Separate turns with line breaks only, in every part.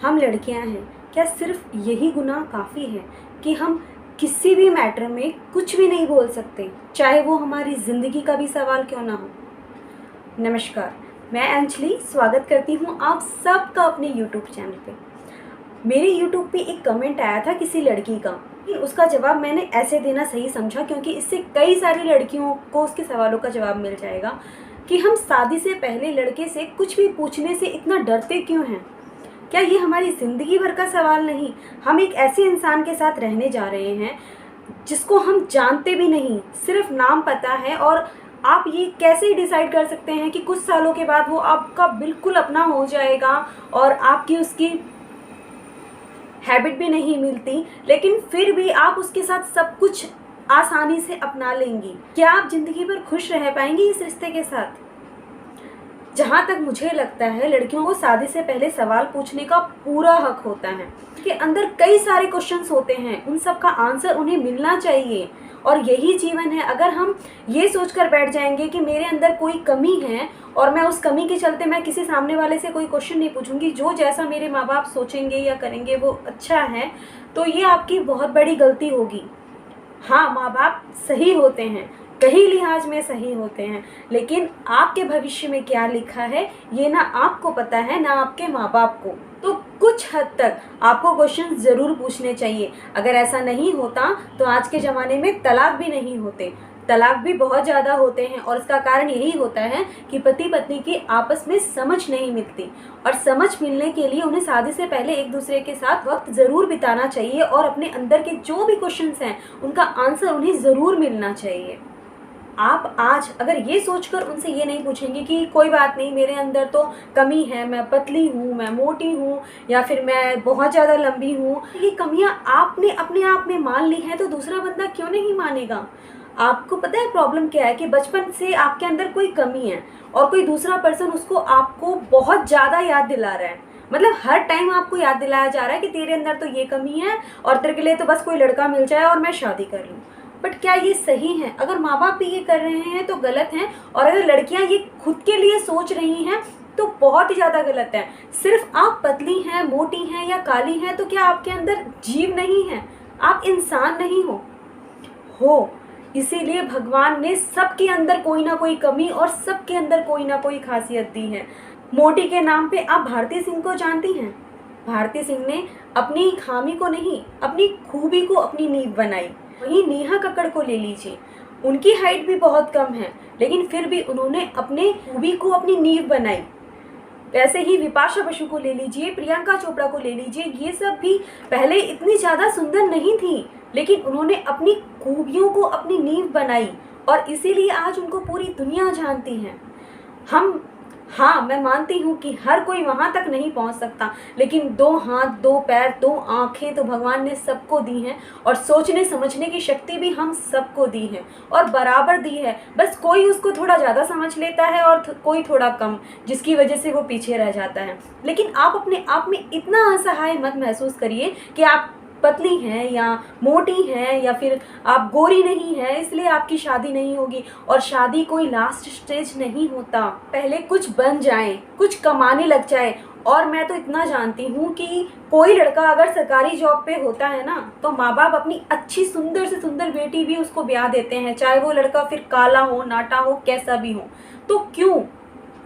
हम लड़कियां हैं, क्या सिर्फ यही गुनाह काफ़ी है कि हम किसी भी मैटर में कुछ भी नहीं बोल सकते, चाहे वो हमारी ज़िंदगी का भी सवाल क्यों ना हो। नमस्कार, मैं अंजलि स्वागत करती हूँ आप सबका अपने यूट्यूब चैनल पे। मेरे यूट्यूब पे एक कमेंट आया था किसी लड़की का, उसका जवाब मैंने ऐसे देना सही समझा क्योंकि इससे कई सारी लड़कियों को उसके सवालों का जवाब मिल जाएगा कि हम शादी से पहले लड़के से कुछ भी पूछने से इतना डरते क्यों हैं। क्या ये हमारी ज़िंदगी भर का सवाल नहीं? हम एक ऐसे इंसान के साथ रहने जा रहे हैं जिसको हम जानते भी नहीं, सिर्फ नाम पता है, और आप ये कैसे डिसाइड कर सकते हैं कि कुछ सालों के बाद वो आपका बिल्कुल अपना हो जाएगा और आपकी उसकी हैबिट भी नहीं मिलती, लेकिन फिर भी आप उसके साथ सब कुछ आसानी से अपना लेंगी। क्या आप ज़िंदगी भर खुश रह पाएंगी इस रिश्ते के साथ? जहाँ तक मुझे लगता है, लड़कियों को शादी से पहले सवाल पूछने का पूरा हक होता है। के अंदर कई सारे क्वेश्चंस होते हैं, उन सब का आंसर उन्हें मिलना चाहिए और यही जीवन है। अगर हम ये सोचकर बैठ जाएंगे कि मेरे अंदर कोई कमी है और मैं उस कमी के चलते मैं किसी सामने वाले से कोई क्वेश्चन नहीं पूछूंगी, जो जैसा मेरे माँ बाप सोचेंगे या करेंगे वो अच्छा है, तो ये आपकी बहुत बड़ी गलती होगी। हाँ, माँ बाप सही होते हैं, कई लिहाज में सही होते हैं, लेकिन आपके भविष्य में क्या लिखा है ये ना आपको पता है ना आपके माँ बाप को। तो कुछ हद तक आपको क्वेश्चन ज़रूर पूछने चाहिए। अगर ऐसा नहीं होता तो आज के ज़माने में तलाक भी नहीं होते, तलाक भी बहुत ज़्यादा होते हैं, और इसका कारण यही होता है कि पति पत्नी की आपस में समझ नहीं मिलती, और समझ मिलने के लिए उन्हें शादी से पहले एक दूसरे के साथ वक्त ज़रूर बिताना चाहिए और अपने अंदर के जो भी क्वेश्चंस हैं उनका आंसर उन्हें ज़रूर मिलना चाहिए। आप आज अगर ये सोचकर उनसे ये नहीं पूछेंगे कि कोई बात नहीं, मेरे अंदर तो कमी है, मैं पतली हूँ, मैं मोटी हूँ, या फिर मैं बहुत ज़्यादा लंबी हूँ, ये कमियाँ आपने अपने आप में मान ली हैं तो दूसरा बंदा क्यों नहीं मानेगा। आपको पता है प्रॉब्लम क्या है कि बचपन से आपके अंदर कोई कमी है और कोई दूसरा पर्सन उसको आपको बहुत ज़्यादा याद दिला रहा है। मतलब हर टाइम आपको याद दिलाया जा रहा है कि तेरे अंदर तो ये कमी है और तेरे के लिए तो बस कोई लड़का मिल जाए और मैं शादी कर लूँ। बट क्या ये सही है? अगर माँ बाप भी ये कर रहे हैं तो गलत हैं, और अगर लड़कियां ये खुद के लिए सोच रही हैं तो बहुत ही ज़्यादा गलत है। सिर्फ आप पतली हैं, मोटी हैं या काली हैं तो क्या आपके अंदर जीव नहीं है? आप इंसान नहीं हो। इसीलिए भगवान ने सबके अंदर कोई ना कोई कमी और सबके अंदर कोई ना कोई खासियत दी है। मोटी के नाम पे आप भारती सिंह को जानती हैं? भारती सिंह ने अपनी खामी को नहीं, अपनी खूबी को अपनी नींव बनाई। वहीं नेहा कक्कड़ को ले लीजिए, उनकी हाइट भी बहुत कम है, लेकिन फिर भी उन्होंने अपने खूबी को अपनी नींव बनाई। वैसे ही विपाशा बसु को ले लीजिए, प्रियंका चोपड़ा को ले लीजिए, ये सब भी पहले इतनी ज़्यादा सुंदर नहीं थी, लेकिन उन्होंने अपनी खूबियों को अपनी नींव बनाई और इसीलिए आज उनको पूरी दुनिया जानती है। हाँ, मैं मानती हूँ कि हर कोई वहाँ तक नहीं पहुँच सकता, लेकिन 2 हाथ, 2 पैर, 2 आँखें तो भगवान ने सबको दी हैं, और सोचने समझने की शक्ति भी हम सबको दी है और बराबर दी है। बस कोई उसको थोड़ा ज़्यादा समझ लेता है और कोई थोड़ा कम, जिसकी वजह से वो पीछे रह जाता है। लेकिन आप अपने आप में इतना असहाय मत महसूस करिए कि आप पतली हैं या मोटी हैं या फिर आप गोरी नहीं हैं इसलिए आपकी शादी नहीं होगी। और शादी कोई लास्ट स्टेज नहीं होता, पहले कुछ बन जाएं, कुछ कमाने लग जाए। और मैं तो इतना जानती हूँ कि कोई लड़का अगर सरकारी जॉब पे होता है ना, तो माँ बाप अपनी अच्छी सुंदर से सुंदर बेटी भी उसको ब्याह देते हैं, चाहे वो लड़का फिर काला हो, नाटा हो, कैसा भी हो। तो क्यों?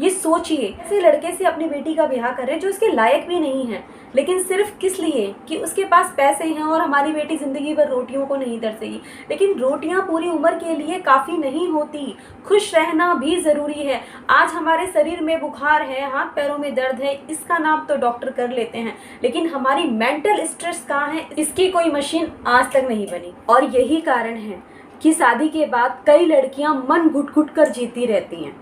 ये सोचिए, ऐसे लड़के से अपनी बेटी का ब्याह करें जो उसके लायक भी नहीं है, लेकिन सिर्फ किस लिए कि उसके पास पैसे हैं और हमारी बेटी ज़िंदगी भर रोटियों को नहीं तरसेगी। लेकिन रोटियां पूरी उम्र के लिए काफ़ी नहीं होती, खुश रहना भी ज़रूरी है। आज हमारे शरीर में बुखार है, हाथ पैरों में दर्द है, इसका नाम तो डॉक्टर कर लेते हैं, लेकिन हमारी मेंटल स्ट्रेस कहाँ है, इसकी कोई मशीन आज तक नहीं बनी। और यही कारण है कि शादी के बाद कई लड़कियां मन घुट घुट कर जीती रहती हैं,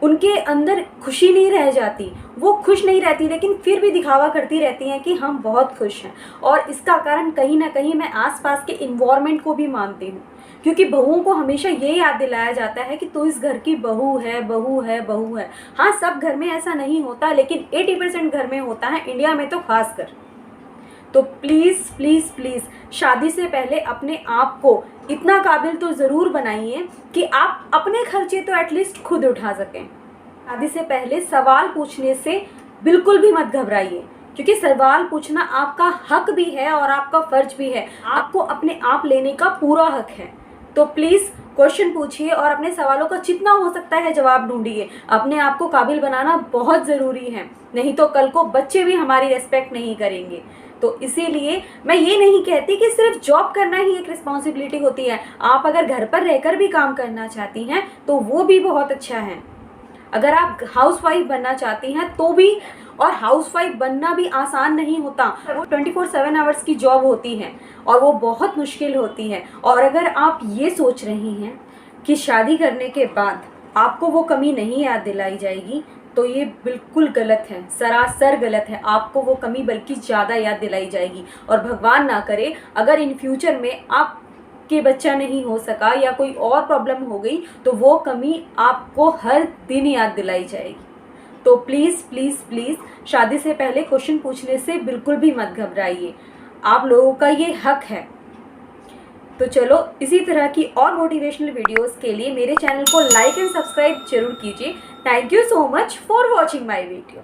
उनके अंदर खुशी नहीं रह जाती, वो खुश नहीं रहती, लेकिन फिर भी दिखावा करती रहती हैं कि हम बहुत खुश हैं। और इसका कारण कहीं ना कहीं मैं आसपास के इन्वायरमेंट को भी मानती हूँ, क्योंकि बहुओं को हमेशा ये याद दिलाया जाता है कि तू इस घर की बहू है, बहू है, बहू है। हाँ, सब घर में ऐसा नहीं होता, लेकिन 80% घर में होता है, इंडिया में तो खासकर। तो प्लीज़ प्लीज़ प्लीज़ शादी से पहले अपने आप को इतना काबिल तो ज़रूर बनाइए कि आप अपने खर्चे तो एटलीस्ट खुद उठा सकें। शादी से पहले सवाल पूछने से बिल्कुल भी मत घबराइए, क्योंकि सवाल पूछना आपका हक भी है और आपका फ़र्ज भी है, आपको अपने आप लेने का पूरा हक है। तो प्लीज़ क्वेश्चन पूछिए और अपने सवालों का जितना हो सकता है जवाब ढूंढिए। अपने आप को काबिल बनाना बहुत ज़रूरी है, नहीं तो कल को बच्चे भी हमारी रिस्पेक्ट नहीं करेंगे। तो इसीलिए मैं ये नहीं कहती कि सिर्फ जॉब करना ही एक रिस्पॉन्सिबिलिटी होती है। आप अगर घर पर रहकर भी काम करना चाहती हैं तो वो भी बहुत अच्छा है। अगर आप हाउसवाइफ बनना चाहती हैं तो भी, और हाउसवाइफ बनना भी आसान नहीं होता। वो 24/7 आवर्स की जॉब होती है और वो बहुत मुश्किल होती है। और अगर आप ये सोच रही हैं कि शादी करने के बाद आपको वो कमी नहीं याद दिलाई जाएगी, तो ये बिल्कुल गलत है, सरासर गलत है। आपको वो कमी बल्कि ज़्यादा याद दिलाई जाएगी। और भगवान ना करे अगर इन फ्यूचर में आप के बच्चा नहीं हो सका या कोई और प्रॉब्लम हो गई तो वो कमी आपको हर दिन याद दिलाई जाएगी। तो प्लीज़ प्लीज़ प्लीज़ शादी से पहले क्वेश्चन पूछने से बिल्कुल भी मत घबराइए, आप लोगों का ये हक है। तो चलो, इसी तरह की और मोटिवेशनल वीडियोस के लिए मेरे चैनल को लाइक एंड सब्सक्राइब जरूर कीजिए। Thank you so much for watching my video.